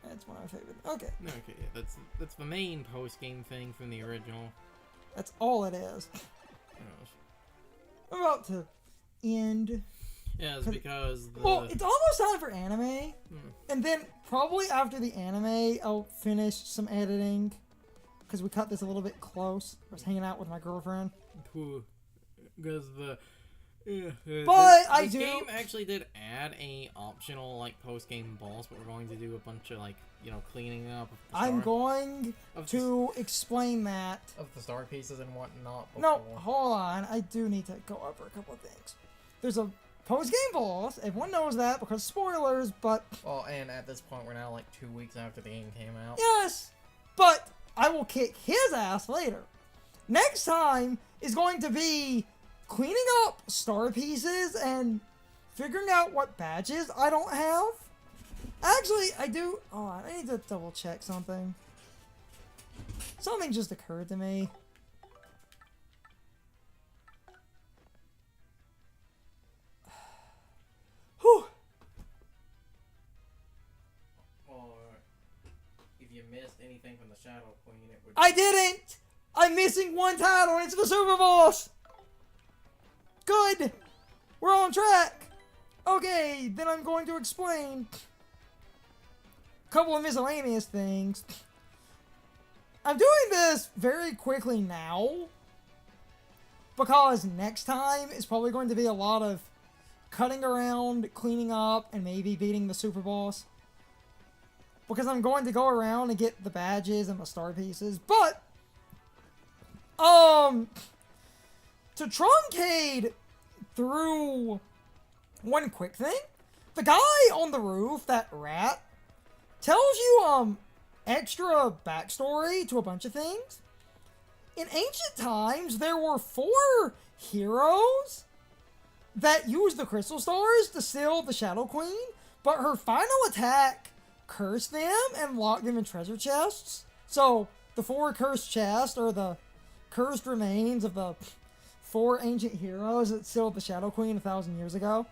That's one of my favorite. Okay. Okay, yeah, that's the main post-game thing from the original. That's all it is. We're about to end. Yeah, it's because the... Well, it's almost time for anime. And then probably after the anime, I'll finish some editing. Because we cut this a little bit close. I was hanging out with my girlfriend. Because the... But this game actually did add a optional, like, post-game boss, but we're going to do a bunch of, like, you know, cleaning up of the I'm going to explain that. Of the star pieces and whatnot before. No, hold on. I do need to go over a couple of things. There's a post-game boss. Everyone knows that because spoilers, but... Well, and at this point, we're now, like, 2 weeks after the game came out. Yes! But I will kick his ass later. Next time is going to be... cleaning up star pieces and figuring out what badges I don't have. Actually, I do... Oh, I need to double check something. Something just occurred to me. Whew. Or if you missed anything from the Shadow Queen, it would... I didn't! I'm missing one title and it's the Super Boss! Good! We're on track! Okay, then I'm going to explain a couple of miscellaneous things. I'm doing this very quickly now because next time is probably going to be a lot of cutting around, cleaning up, and maybe beating the Super Boss. Because I'm going to go around and get the badges and the star pieces, but to truncate through one quick thing, the guy on the roof, that rat, tells you, extra backstory to a bunch of things. In ancient times, there were 4 heroes that used the crystal stars to seal the Shadow Queen, but her final attack cursed them and locked them in treasure chests. So, the 4 cursed chests are the cursed remains of the 4 ancient heroes that sealed the Shadow Queen 1,000 years ago.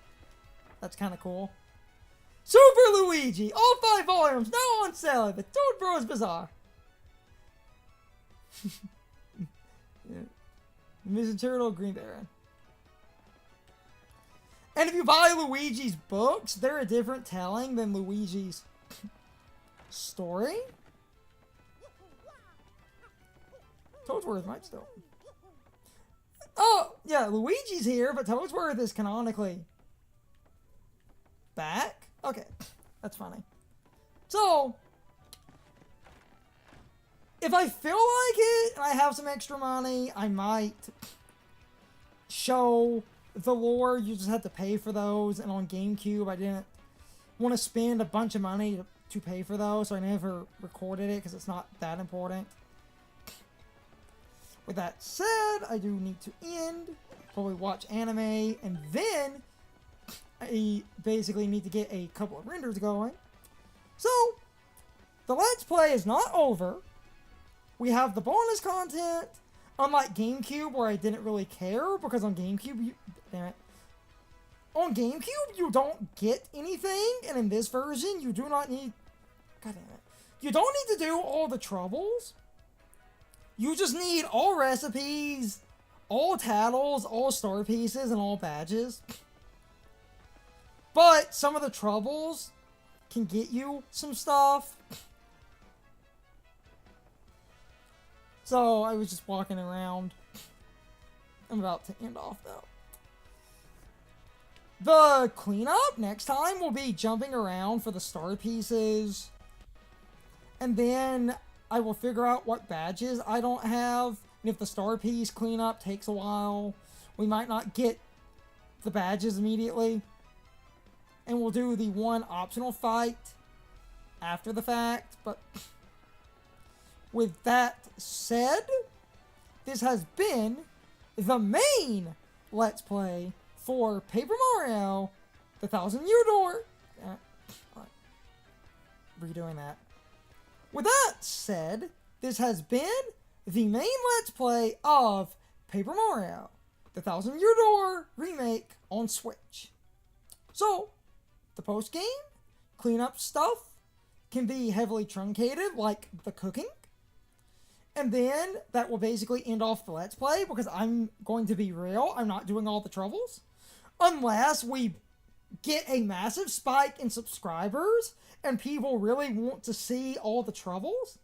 That's kind of cool. Super Luigi! All 5 volumes now on sale at the Toad Bros Bazaar. Yeah. Mrs. Turtle, Green Baron. And if you buy Luigi's books, they're a different telling than Luigi's story. Toadsworth might still. Oh, yeah, Luigi's here, but Toadsworth is canonically back? Okay, that's funny. So, if I feel like it and I have some extra money, I might show the lore. You just have to pay for those, and on GameCube, I didn't want to spend a bunch of money to pay for those, so I never recorded it because it's not that important. With that said, I do need to end, probably watch anime, and then I basically need to get a couple of renders going. So, the Let's Play is not over. We have the bonus content, unlike GameCube, where I didn't really care, because on GameCube, on GameCube, you don't get anything, and in this version, you do not need, god damn it, you don't need to do all the troubles. You just need all recipes, all tattles, all star pieces, and all badges. But some of the troubles can get you some stuff. So I was just walking around. I'm about to end off though. The cleanup next time will be jumping around for the star pieces. And then I will figure out what badges I don't have. And if the star piece cleanup takes a while, we might not get the badges immediately. And we'll do the one optional fight after the fact. But with that said, this has been the main Let's Play for Paper Mario, the 1,000-Year Door. Redoing that. With that said, this has been the main Let's Play of Paper Mario, the 1,000-Year Door remake on Switch. So, the post-game cleanup stuff can be heavily truncated, like the cooking. And then that will basically end off the Let's Play, because I'm going to be real, I'm not doing all the troubles. Unless we get a massive spike in subscribers and people really want to see all the troubles,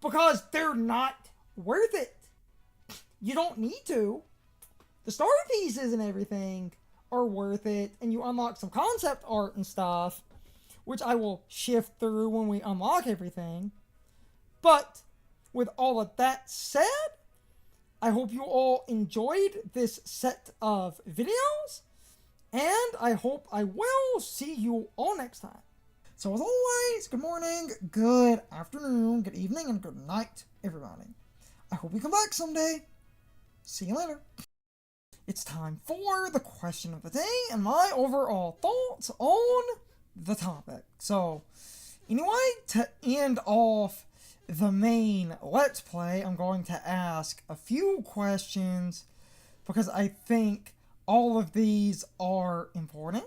because they're not worth it. You don't need to. The starter pieces and everything are worth it, and you unlock some concept art and stuff, which I will shift through when we unlock everything. But with all of that said, I hope you all enjoyed this set of videos, and I hope I will see you all next time. So as always, good morning, good afternoon, good evening, and good night, everybody. I hope you come back someday. See you later. It's time for the question of the day and my overall thoughts on the topic. So, anyway, to end off the main Let's Play, I'm going to ask a few questions because I think all of these are important.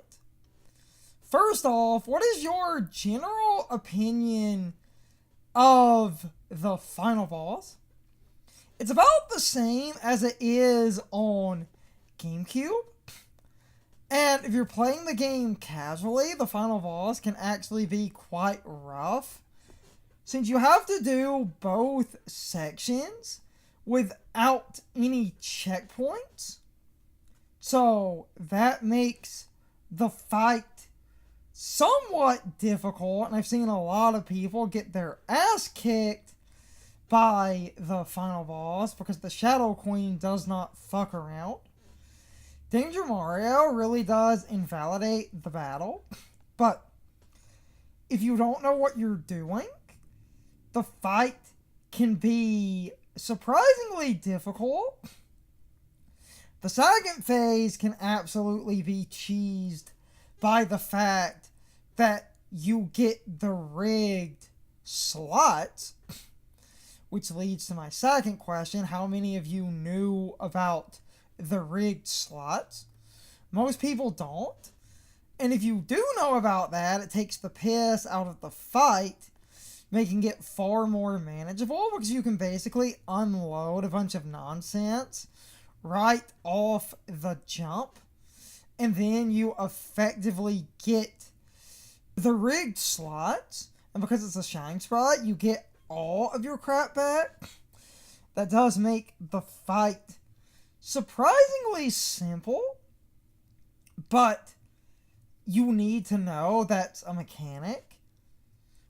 First off, what is your general opinion of the final boss? It's about the same as it is on GameCube. And if you're playing the game casually, the final boss can actually be quite rough, since you have to do both sections without any checkpoints. So that makes the fight somewhat difficult, and I've seen a lot of people get their ass kicked by the final boss because the Shadow Queen does not fuck around. Danger Mario really does invalidate the battle, but if you don't know what you're doing, the fight can be surprisingly difficult. The second phase can absolutely be cheesed by the fact that you get the rigged slots, which leads to my second question. How many of you knew about the rigged slots? Most people don't. And if you do know about that, it takes the piss out of the fight, making it far more manageable, because you can basically unload a bunch of nonsense right off the jump, and then you effectively get the rigged slots, and because it's a shine sprite, you get all of your crap back. that does make the fight surprisingly simple, but you need to know that's a mechanic,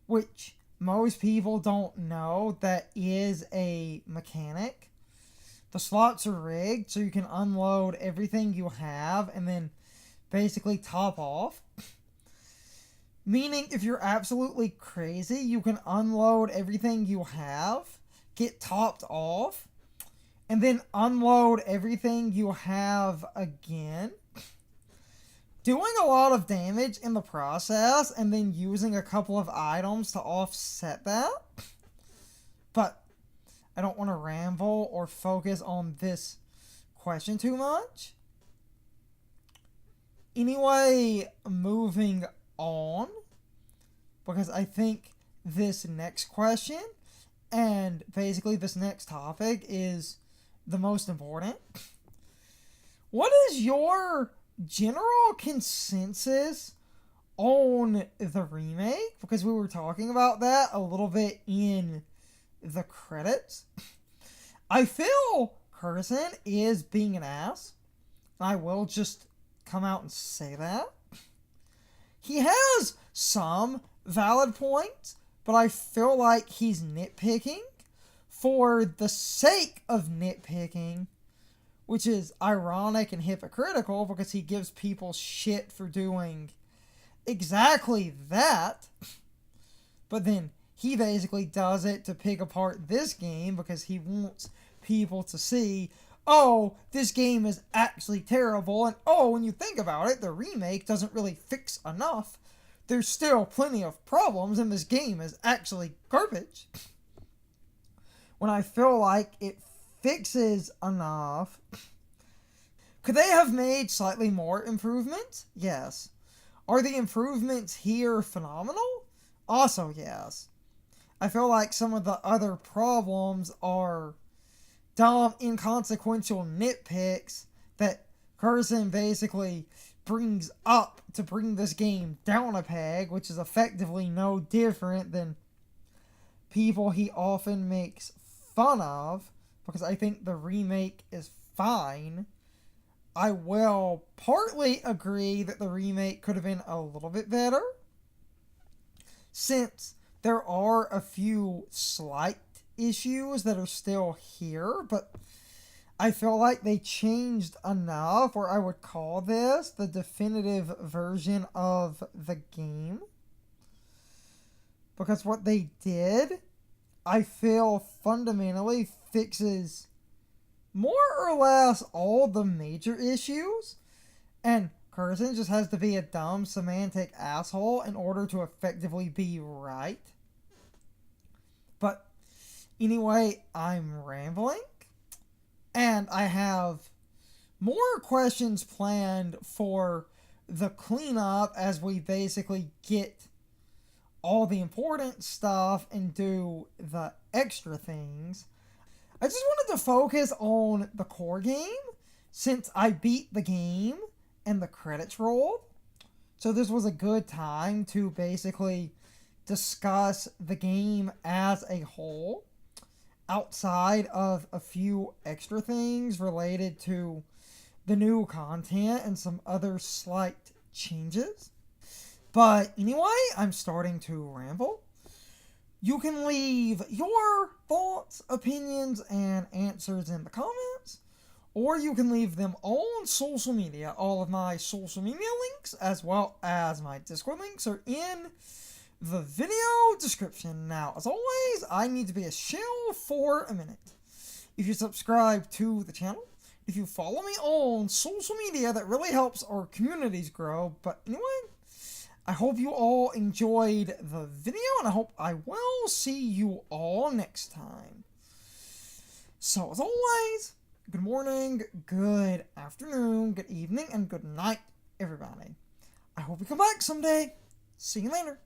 which most people don't know that is a mechanic. The slots are rigged, so you can unload everything you have and then basically top off. Meaning, if you're absolutely crazy, you can unload everything you have, get topped off, and then unload everything you have again, doing a lot of damage in the process, and then using a couple of items to offset that. But I don't want to ramble or focus on this question too much. Anyway, moving on, because I think this next question and basically this next topic is the most important. What is your general consensus on the remake? Because we were talking about that a little bit in the credits. I feel Curson is being an ass. I will just come out and say that. He has some valid points, but I feel like he's nitpicking for the sake of nitpicking, which is ironic and hypocritical because he gives people shit for doing exactly that. But then he basically does it to pick apart this game because he wants people to see, oh, this game is actually terrible, and oh, when you think about it, the remake doesn't really fix enough. There's still plenty of problems, and this game is actually garbage. When I feel like it fixes enough. Could they have made slightly more improvements? Yes. Are the improvements here phenomenal? Also, yes. I feel like some of the other problems are dumb, inconsequential nitpicks that Curson basically brings up to bring this game down a peg, which is effectively no different than people he often makes fun of, because I think the remake is fine. I will partly agree that the remake could have been a little bit better, since there are a few slight issues that are still here, but I feel like they changed enough, or I would call this the definitive version of the game. Because what they did, I feel fundamentally fixes more or less all the major issues, and Curson just has to be a dumb semantic asshole in order to effectively be right. But anyway, I'm rambling, and I have more questions planned for the cleanup as we basically get all the important stuff and do the extra things. I just wanted to focus on the core game since I beat the game and the credits rolled. So this was a good time to basically discuss the game as a whole, outside of a few extra things related to the new content and some other slight changes. But anyway, I'm starting to ramble. You can leave your thoughts, opinions, and answers in the comments, or you can leave them on social media. All of my social media links, as well as my Discord links, are in the video description. Now, as always, I need to be a shill for a minute. If you subscribe to the channel, if you follow me on social media, that really helps our communities grow. But anyway, I hope you all enjoyed the video, and I hope I will see you all next time. So, as always, good morning, good afternoon, good evening, and good night, everybody. I hope you come back someday. See you later.